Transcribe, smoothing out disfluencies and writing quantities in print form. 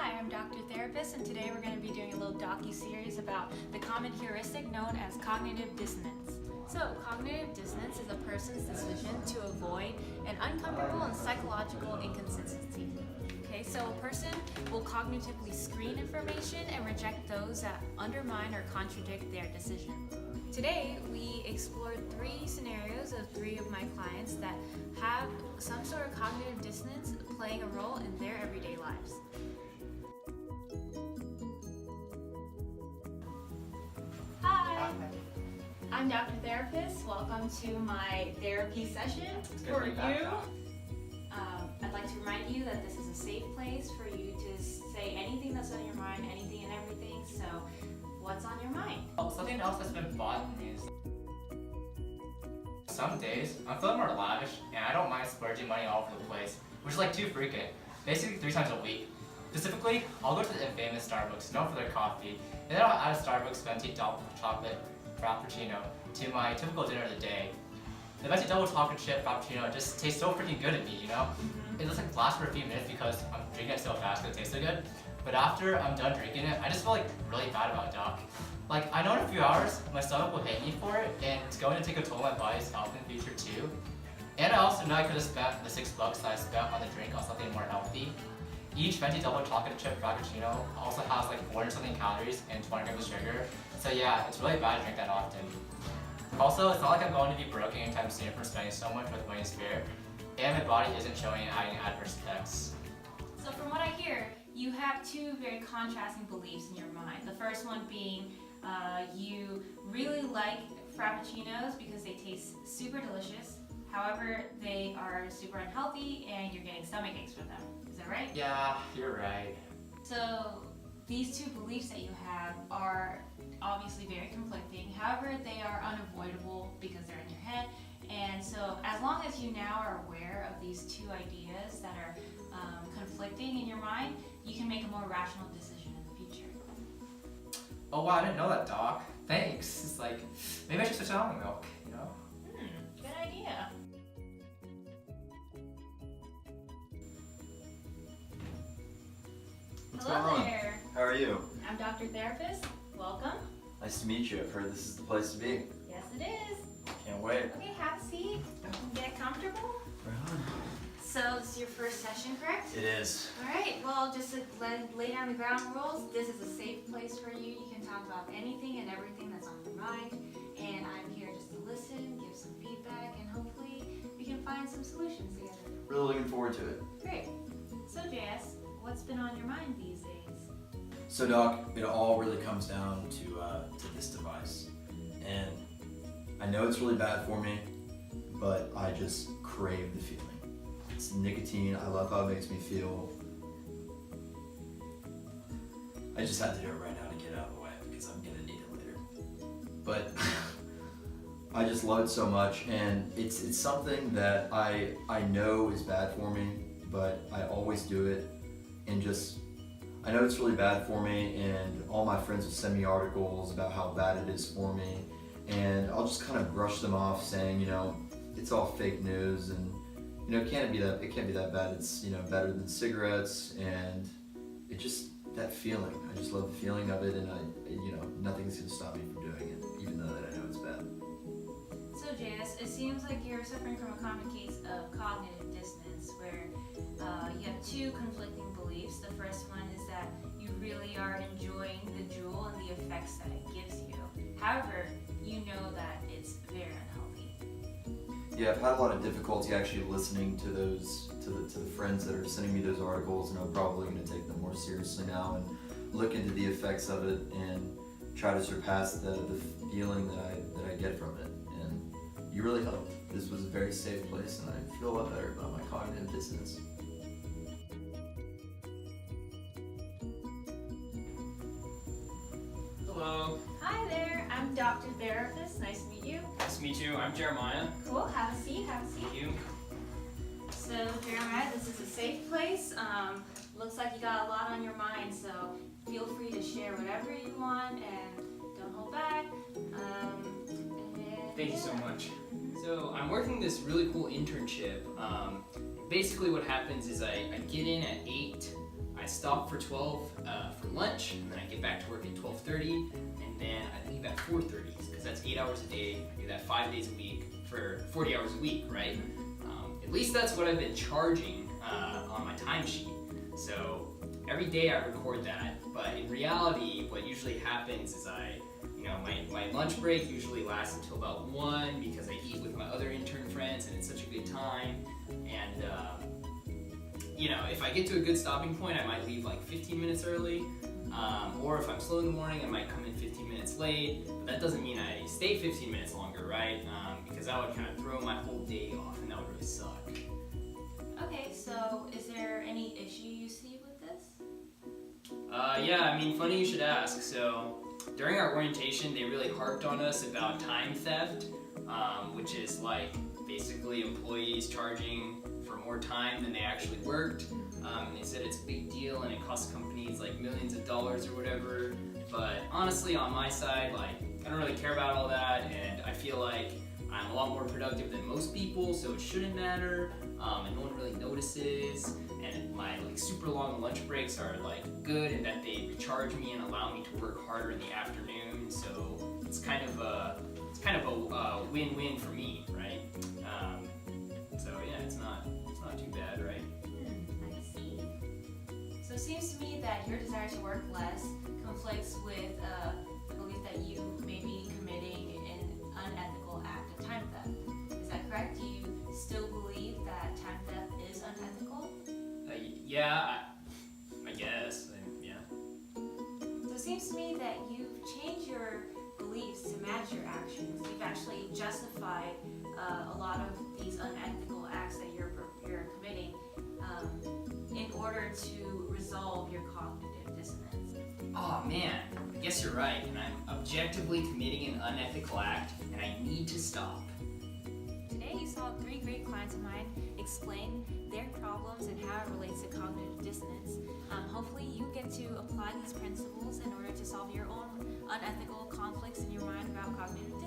Hi, I'm Dr. Therapist, and today we're going to be doing a little docu-series about the common heuristic known as cognitive dissonance. So, cognitive dissonance is a person's decision to avoid an uncomfortable and psychological inconsistency. Okay, so a person will cognitively screen information and reject those that undermine or contradict their decision. Today, we explored 3 scenarios of 3 of my clients that have some sort of cognitive dissonance playing a role in their everyday lives. Hi, I'm Dr. Therapist. Welcome to my therapy session for you. I'd like to remind you that this is a safe place for you to say anything that's on your mind, anything and everything. So, what's on your mind? Something else that's been bothering me is some days I'm feeling more lavish and I don't mind splurging money all over the place, which is like too frequent, basically 3 times a week. Specifically, I'll go to the infamous Starbucks, known for their coffee, and then I'll add a Starbucks venti double chocolate frappuccino to my typical dinner of the day. The venti double chocolate chip frappuccino just tastes so freaking good to me, you know? It just like lasts for a few minutes because I'm drinking it so fast because it tastes so good. But after I'm done drinking it, I just feel like really bad about it, Doc. Like, I know in a few hours, my stomach will hate me for it, and it's going to take a toll on my body's health in the future too. And I also know I could have spent the $6 that I spent on the drink on something more healthy. Each venti double chocolate chip frappuccino also has like 400 something calories and 20 grams of sugar. So yeah, it's really bad to drink that often. Also, it's not like I'm going to be broke anytime soon from spending so much with money and spirit, and my body isn't showing any adverse effects. So from what I hear, you have 2 very contrasting beliefs in your mind. The first one being you really like frappuccinos because they taste super delicious. However, they are super unhealthy and you're getting stomach aches from them. Is that right? Yeah, you're right. So these 2 beliefs that you have are obviously very conflicting. However, they are unavoidable because they're in your head. And so as long as you now are aware of these 2 ideas that are conflicting in your mind, you can make a more rational decision in the future. Oh wow, I didn't know that, Doc. Thanks. It's like, maybe I should switch almond milk, you know? Good idea. What's Hello going on? there. How are you? I'm Dr. Therapist. Welcome. Nice to meet you. I've heard this is the place to be. Yes, it is. Can't wait. Okay, have a seat. Get comfortable. Right on. So this is your first session, correct? It is. All right. Well, just to lay down the ground rules, this is a safe place for you. You can talk about anything and everything that's on your mind, and I'm here just to listen, give some feedback, and hopefully we can find some solutions together. Really looking forward to it. Great. So, JS, what's been on your mind these days? So, Doc, it all really comes down to this device, and I know it's really bad for me, but I just crave the feeling. It's nicotine. I love how it makes me feel. I just had to do it right now to get it out of the way because I'm gonna need it later. But I just love it so much, and it's something that I know is bad for me, but I always do it, and just I know it's really bad for me, and all my friends will send me articles about how bad it is for me, and I'll just kind of brush them off, saying, you know, it's all fake news, and you know, it can't be that bad. It's, you know, better than cigarettes, and it just, that feeling. I just love the feeling of it, and you know, nothing's gonna stop me from doing it, even though that I know it's bad. So, JS, it seems like you're suffering from a common case of cognitive dissonance, where you have 2 conflicting beliefs. The first one is that you really are enjoying the Juul and the effects that it gives you. However, you know that it's very unhealthy. Yeah, I've had a lot of difficulty actually listening to those, to the friends that are sending me those articles, and I'm probably going to take them more seriously now and look into the effects of it and try to surpass the feeling that I get from it. And you really helped. This was a very safe place, and I feel a lot better about my cognitive dissonance. Hello. Hi there, I'm Dr. Therapist. Nice to meet you. Nice to meet you. I'm Jeremiah. Cool, have a seat, have a seat. Thank you. So, Jeremiah, this is a safe place. Looks like you got a lot on your mind, so feel free to share whatever you want and don't hold back. Thank you so much. So I'm working this really cool internship. Basically what happens is I get in at 8, I stop for 12 for lunch, and then I get back to work at 12:30, and then I leave at 4:30 because that's 8 hours a day. I do that 5 days a week for 40 hours a week, right? At least that's what I've been charging on my timesheet. So every day I record that, but in reality, what usually happens is my lunch break usually lasts until about 1 because I eat with my other intern friends and it's such a good time. And if I get to a good stopping point, I might leave like 15 minutes early. Or if I'm slow in the morning, I might come in 15 minutes late. But that doesn't mean I stay 15 minutes longer, right? Because that would kind of throw my whole day off and that would really suck. Okay, so is there any issue you see with this? Yeah, funny you should ask. So during our orientation, they really harped on us about time theft, which is like basically employees charging for more time than they actually worked. They said it's a big deal and it costs companies like millions of dollars or whatever. But honestly, on my side, I don't really care about all that, and I feel like I'm a lot more productive than most people, so it shouldn't matter, and no one really notices. And my super long lunch breaks are good in that they recharge me and allow me to work harder in the afternoon. So it's kind of a win-win for me, right? So yeah, it's not too bad, right? I see. So it seems to me that your desire to work less conflicts with the belief that you may be committing an unethical act of time theft. Is that correct? Do you still believe that time theft is unethical? Yeah, I guess. Yeah. So it seems to me that you've changed your beliefs to match your actions. You've actually justified a lot of these unethical acts that you're committing in order to resolve your cognitive dissonance. Oh man, I guess you're right, and I'm objectively committing an unethical act, and I need to stop. Today you saw 3 great clients of mine explain their problems and how it relates to cognitive dissonance. Hopefully you get to apply these principles in order to solve your own unethical conflicts in your mind about cognitive